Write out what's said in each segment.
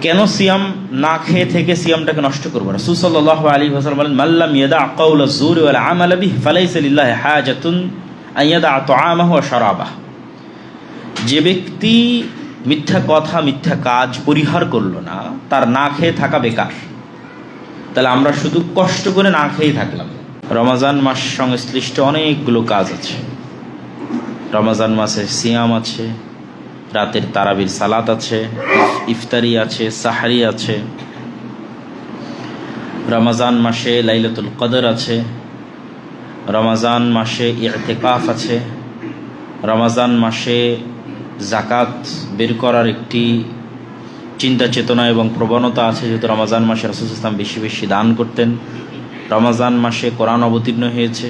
কেন সিয়াম না খেয়ে থেকে সিয়ামটাকে নষ্ট করবো? রাসূল সাল্লাল্লাহু আলাইহি ওয়াসাল্লাম বলেন, মাল্লাম ইয়াদা কাওলা যুরি ওয়াল আমাল বিহি ফালাইসা লিল্লাহি হাজাতুন আন ইয়াদা তাআমাহু ওয়া শারাবাহু। যে ব্যক্তি মিথ্যা কথা মিথ্যা কাজ পরিহার করলো না, তার না খেয়ে থাকা বেকার। তাহলে আমরা শুধু কষ্ট করে না খেয়েই থাকলাম। রমাজান মাস সংশ্লিষ্ট অনেকগুলো কাজ আছে। রমাজান মাসে সিয়াম আছে, রাতের তারাবির সালাত আছে, ইফতারি আছে, সাহারি আছে। রমাজান মাসে লাইলাতুল কদর আছে, রমাজান মাসে ইতিকাফ আছে, রমাজান মাসে জাকাত বের করার একটি চিন্তা চেতনা এবং প্রবণতা আছে, যেহেতু রমাজান মাসে রাসূল সাল্লাল্লাহু আলাইহি ওয়াসাল্লাম বেশি বেশি দান করতেন। রমাজান মাসে কোরআন অবতীর্ণ হয়েছে,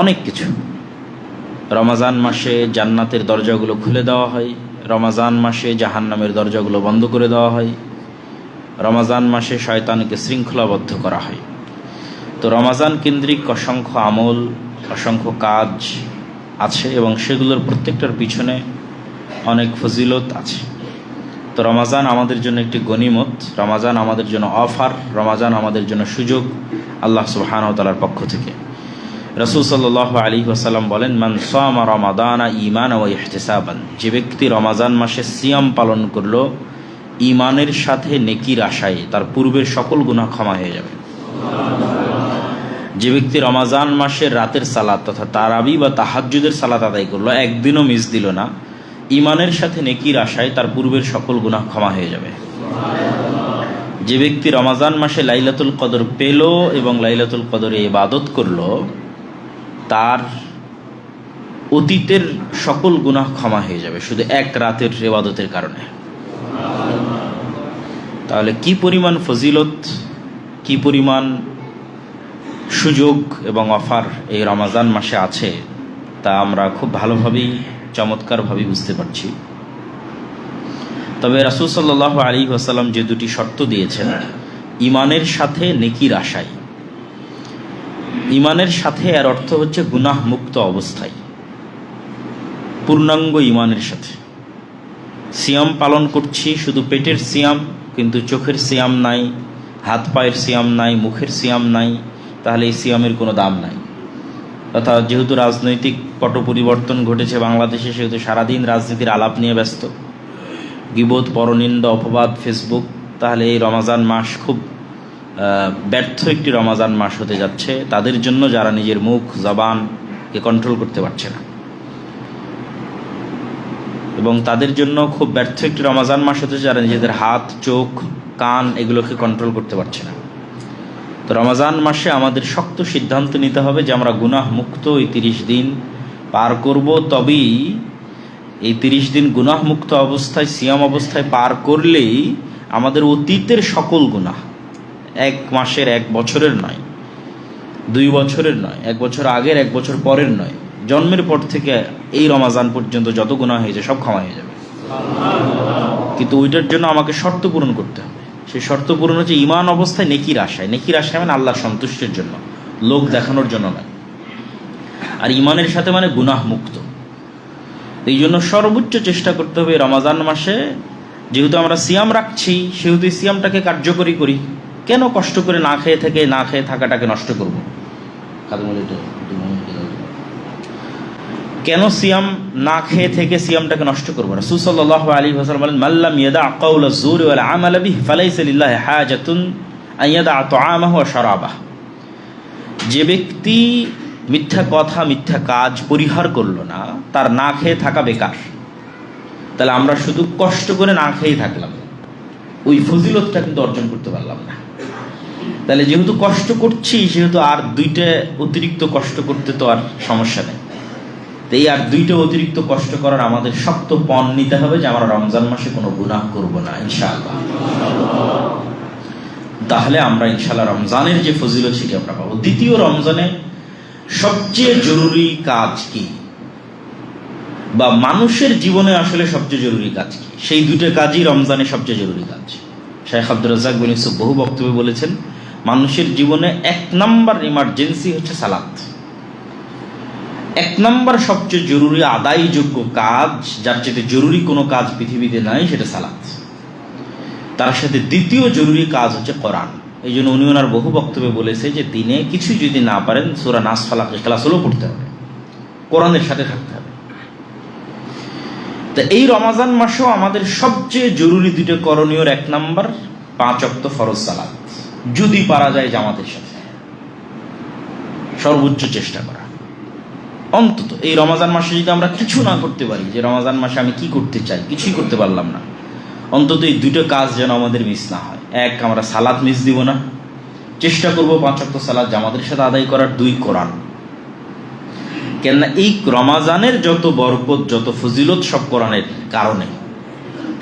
অনেক কিছু। রমাজান মাসে জান্নাতের দরজাগুলো খুলে দেওয়া হয়, রমাজান মাসে জাহান্নামের দরজাগুলো বন্ধ করে দেওয়া হয়, রমাজান মাসে শয়তানকে শৃঙ্খলাবদ্ধ করা হয়। তো রমাজান কেন্দ্রিক অসংখ্য আমল, অসংখ্য কাজ আছে এবং সেগুলোর প্রত্যেকটার পিছনে অনেক ফজিলত আছে। তো রমাজান আমাদের জন্য একটি গনিমত, রমাজান আমাদের জন্য অফার, রমাজান আমাদের জন্য সুযোগ আল্লাহ সুবহানাহু ওয়া তাআলার পক্ষ থেকে। রাসূল সাল্লাল্লাহু আলাইহি ওয়াসাল্লাম বলেন, মান সামা রমাদানা ঈমানান ওয়া ইহতিসাবান। যে ব্যক্তি রমাজান মাসে সিয়াম পালন করলো ঈমানের সাথে নেকির আশায়, তার পূর্বের সকল গুনাহ ক্ষমা হয়ে যাবে। যে ব্যক্তি রমাজান মাসের রাতের সালাত তথা তারাবি বা তাহাজ্জুদের সালাত আদায় করলো, একদিনও মিস দিল না, ঈমানের সাথে নেকির আশায়, তার পূর্বের সকল গুনাহ ক্ষমা হয়ে যাবে। যে ব্যক্তি রমাজান মাসে লাইলাতুল কদর পেল এবং লাইলাতুল কদরে ইবাদত করলো, তার অতীতের সকল গুনাহ ক্ষমা হয়ে যাবে শুধু এক রাতের ইবাদতের কারণে। তাহলে কি পরিমাণ ফজিলত, কি পরিমাণ সুযোগ এবং অফার এই রমাজান মাসে আছে, তা আমরা খুব ভালোভাবেই চমৎকারভাবেই বুঝতে পারছি। তবে রাসূল সাল্লাল্লাহু আলাইহি ওয়াসাল্লাম যে দুটি শর্ত দিয়েছেন, ঈমানের সাথে নেকির আশায়। ঈমানের সাথে এর অর্থ হচ্ছে গুনাহ মুক্ত অবস্থায়, পূর্ণাঙ্গ ঈমানের সাথে। সিয়াম পালন করছি, শুধু পেটের সিয়াম, কিন্তু চোখের সিয়াম নাই, হাত পায়ের সিয়াম নাই, মুখের সিয়াম নাই, তাহলে এই সিয়ামের কোনো দাম নাই। অর্থাৎ যেহেতু রাজনৈতিক পট পরিবর্তন ঘটেছে বাংলাদেশে, সেহেতু সারাদিন রাজনীতির আলাপ নিয়ে ব্যস্ত, গীবত, পরনিন্দা, অপবাদ, ফেসবুক, তাহলে এই রমাজান মাস খুব ব্যর্থ একটি রমাজান মাস হতে যাচ্ছে তাদের জন্য, যারা নিজের মুখ জবানকে কন্ট্রোল করতে পারছে না, এবং তাদের জন্য খুব ব্যর্থ একটি রমাজান মাস হতে, যারা নিজেদের হাত, চোখ, কান এগুলোকে কন্ট্রোল করতে পারছে না। তো রমাজান মাসে আমাদের শক্ত সিদ্ধান্ত নিতে হবে যে আমরা গুনাহ মুক্ত এই 30 দিন পার করব। তবেই এই 30 দিন গুনাহ মুক্ত অবস্থায়, সিয়াম অবস্থায় পার করলেই আমাদের অতীতের সকল গুনাহ, 1 মাসের, 1 বছরের নয়, 2 বছরের নয়, 1 বছর আগের, 1 বছর পরের নয়, জন্মের পর থেকে এই রমাজান পর্যন্ত যত গুনাহ হয়েছে সব ক্ষমা হয়ে যাবে। কিন্তু ওইটার জন্য আমাকে শর্ত পূরণ করতে হবে। সেই শর্ত পূরণ হচ্ছে ঈমান অবস্থায় নেকির আশায়। নেকির আশায় মানে আল্লাহর সন্তুষ্টির জন্য, লোক দেখানোর জন্য নয়। আর ঈমানের সাথে মানে গুনাহ মুক্ত। এই জন্য সর্বোচ্চ চেষ্টা করতে হবে রমাজান মাসে, যেহেতু আমরা সিয়াম রাখছি, সেহেতু এই সিয়ামটাকে কার্যকরী করি। কেন কষ্ট করে না খেয়ে থাকাটাকে নষ্ট করবো? কেন সিয়াম না খেয়ে থেকে সিয়ামটাকে নষ্ট করবো? রাসূল সাল্লাল্লাহু আলাইহি ওয়াসাল্লাম বলেন, মাল্লাম ইয়াদা কাওলা যুরি ওয়াল আমাল বিহি ফালাইসা লিল্লাহি হাজাতুন আন ইয়াদা তাআমাহু ওয়া শারাবাহু। যে ব্যক্তি মিথ্যা কথা মিথ্যা কাজ পরিহার করলো না, তার না খেয়ে থাকা বেকার। তাহলে আমরা শুধু কষ্ট করে না খেয়েই থাকলাম, ওই ফজিলতটা কিন্তু অর্জন করতে পারলাম না। তাহলে যেহেতু কষ্ট করছি, সেহেতু আর 2টা অতিরিক্ত কষ্ট করতে তো আর সমস্যা নেই। এই আর 2টা অতিরিক্ত কষ্ট করার আমাদের শক্ত পণ নিতে হবে যে আমরা রমজান মাসে কোনো গুনাহ করব না ইনশাআল্লাহ। তাহলে আমরা ইনশাআল্লাহ রমজানের যে ফজিলত সেটি আমরা পাবো। দ্বিতীয়, রমজানে সবচেয়ে জরুরি কাজ কি, বা মানুষের জীবনে আসলে সবচেয়ে জরুরি কাজ কি? সেই 2টা কাজই রমজানে সবচেয়ে জরুরি কাজ। শেখ আব্দুর রাজ্জাক বিন ইউসুফ বহু বক্তব্যে বলেছেন, মানুষের জীবনে 1 নম্বর ইমার্জেন্সি হচ্ছে সালাত। এক নম্বর সবচেয়ে জরুরি আদায়যোগ্য কাজ, যার চেয়ে জরুরি কোনো কাজ পৃথিবীতে নাই, সেটা সালাত। তার সাথে দ্বিতীয় জরুরি কাজ হচ্ছে কোরআন। এই জন্য উনি ওনার বহু বক্তব্যে বলেছে যে দিনে কিছু যদি না পারেন সূরা নাস, ফালাক, ইখলাস হলেও পড়তে হবে, কোরআনের সাথে থাকতে হবে। তো এই রমাজান মাসেও আমাদের সবচেয়ে জরুরি দুটো করণীয়, এক নম্বর 5 ওয়াক্ত ফরজ সালাত, যদি পারা যায় জামাতের সাথে, সর্বোচ্চ চেষ্টা করা। অন্তত এই রমাজান মাসে যদি আমরা কিছু না করতে পারি, যে রমাজান মাসে আমি কি করতে চাই, কিছুই করতে পারলাম না, অন্তত এই দুটো কাজ যেন আমাদের মিস না হয়। এক, আমরা সালাত মিস দিব না, চেষ্টা করব 5 ওয়াক্ত সালাত জামাতের সাথে আদায় করার। 2, কোরআন। কেননা এই রমাজানের যত বরকত, যত ফজিলত সব কোরআনের কারণে।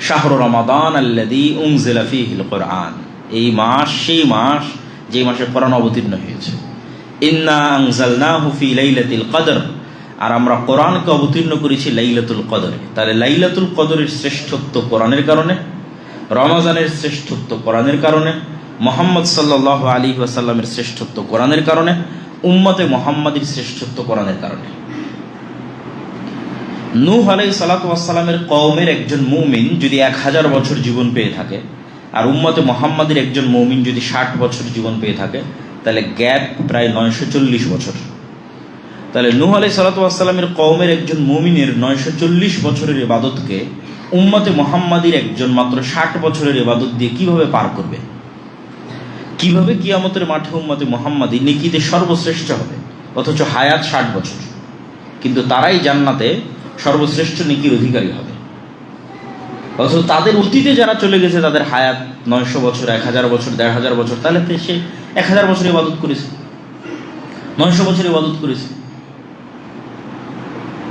শাহরু রমাদান আল্লাযী উনজিলা ফীহিল কুরআন, এই মাস সেই মাস যে মাসে কোরআন অবতীর্ণ হয়েছে। ইন্না আনজালনাহু ফী লাইলাতিল কদর, আর আমরা কোরআনকে অবতীর্ণ করেছি লাইলাতুল কদরে। তাহলে লাইলাতুল কদরের শ্রেষ্ঠত্ব কোরআনের কারণে, রমজানের শ্রেষ্ঠত্ব কোরআনের কারণে, মুহাম্মদ সাল্লাল্লাহু আলাইহি ওয়াসাল্লামের শ্রেষ্ঠত্ব কোরআনের কারণে, উম্মতে মুহাম্মাদির শ্রেষ্ঠত্ব কোরআনের কারণে। নূহ আলাইহিস সালাতু ওয়াস সালামের কওমের একজন মুমিন যদি 1000 বছর জীবন পেয়ে থাকে, আর উম্মতে মুহাম্মাদির একজন মুমিন যদি 60 বছর জীবন পেয়ে থাকে, তাহলে গ্যাপ প্রায় 940 বছর। তাহলে নূহ আলাইহিস সালাতু ওয়াস সালামের কওমের একজন মুমিনের 940 বছরের ইবাদতকে উম্মতে মুহাম্মাদির একজন মাত্র 60 বছরের ইবাদত দিয়ে কিভাবে পার করবে? কিভাবে কিয়ামতের মাঠে উম্মতে মুহাম্মাদি নেকিতে সর্বশ্রেষ্ঠ হবে, অথচ হায়াত 60 বছর, কিন্তু তারাই জান্নাতে সর্বশ্রেষ্ঠ নেকির অধিকারী হবে। অথচ তাদের অতীতে যারা চলে গেছে তাদের হায়াত 900 বছর, 1000 বছর, 1500 বছর, তাহলে সে 1000 বছর ইবাদত করেছে, 900 বছর ইবাদত করেছে।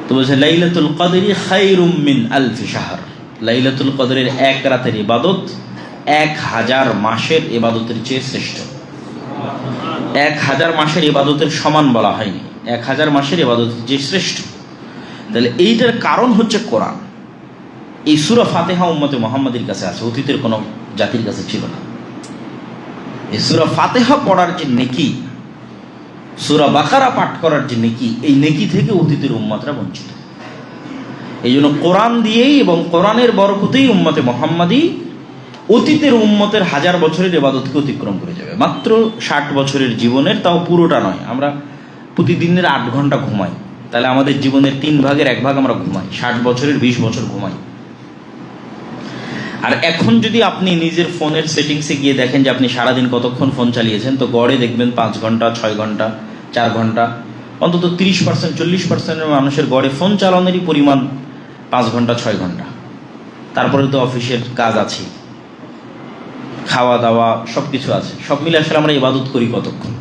তো বলছে লাইলাতুল কদরি খায়রুম মিন আলফি শাহর, লাইলাতুল কদরের এক রাতের ইবাদত 1000 মাসের ইবাদতের চেয়ে শ্রেষ্ঠ। 1000 মাসের ইবাদতের সমান বলা হয়নি, 1000 মাসের ইবাদতের চেয়ে শ্রেষ্ঠ। তাহলে এইটার কারণ হচ্ছে কোরআন। এই সূরা ফাতিহা উম্মতে মুহাম্মাদির কাছে আছে, অতীতের কোনো জাতির কাছে ছিল না। এই সূরা ফাতিহা পড়ার যে নেকি, সূরা বাকারা পাঠ করার যে নেকি, এই নেকি থেকে অতীতের উম্মতরা বঞ্চিত। এই জন্য কোরআন দিয়েই এবং কোরআনের বরকতেই উম্মতে মুহাম্মাদি অতীতের উম্মতের 1000 বছরের ইবাদতকে অতিক্রম করে যাবে মাত্র 60 বছরের জীবনের, তাও পুরোটা নয়। আমরা প্রতিদিনের 8 ঘন্টা ঘুমাই, তাহলে আমাদের জীবনের 3 ভাগের 1 ভাগ আমরা ঘুমাই, 60 বছরের 20 বছর ঘুমাই। আর এখন যদি আপনি নিজের ফোনের সেটিংসে গিয়ে দেখেন যে আপনি সারাদিন কতক্ষণ ফোন চালিয়েছেন, তো গড়ে দেখবেন 5 ঘন্টা, 6 ঘন্টা, 4 ঘন্টা, অন্তত 30%, 40% মানুষের গড়ে ফোন চালানোরই পরিমাণ 5 ঘন্টা, 6 ঘন্টা। তারপরে তো অফিসের কাজ আছে, খাওয়া দাওয়া সব কিছু আছে, সব মিলে আসলে আমরা ইবাদত করি কতক্ষণ?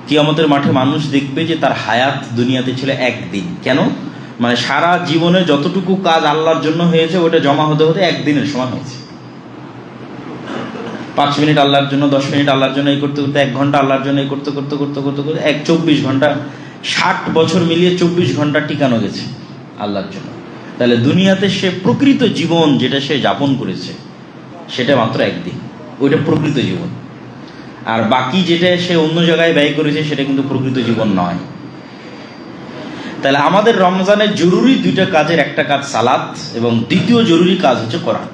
কিয়ামতের মাঠে মানুষ দেখবে যে তার হায়াত দুনিয়াতে ছিল 1 দিন। কেন? মানে সারা জীবনে যতটুকু কাজ আল্লাহর জন্য হয়েছে ওটা জমা হতে হতে 1 দিনের সমান হয়েছে। 5 মিনিট আল্লাহর জন্য, 10 মিনিট আল্লাহর জন্য, এই করতে করতে 1 ঘন্টা আল্লাহর জন্য, এই করতে করতে 24 ঘন্টা, 60 বছর মিলিয়ে 24 ঘন্টা টিকানো গেছে আল্লাহর জন্য। তাহলে দুনিয়াতে সে প্রকৃত জীবন যেটা সে যাপন করেছে সেটা মাত্র 1 দিন, ওইটা প্রকৃত জীবন। আর বাকি যেটা সে অন্য জায়গায় ব্যয় করেছে সেটা কিন্তু প্রকৃত জীবন নয়। তাহলে আমাদের রমজানের জরুরি 2টা কাজের একটা কাজ সালাত, এবং দ্বিতীয় জরুরি কাজ হচ্ছে কোরআন।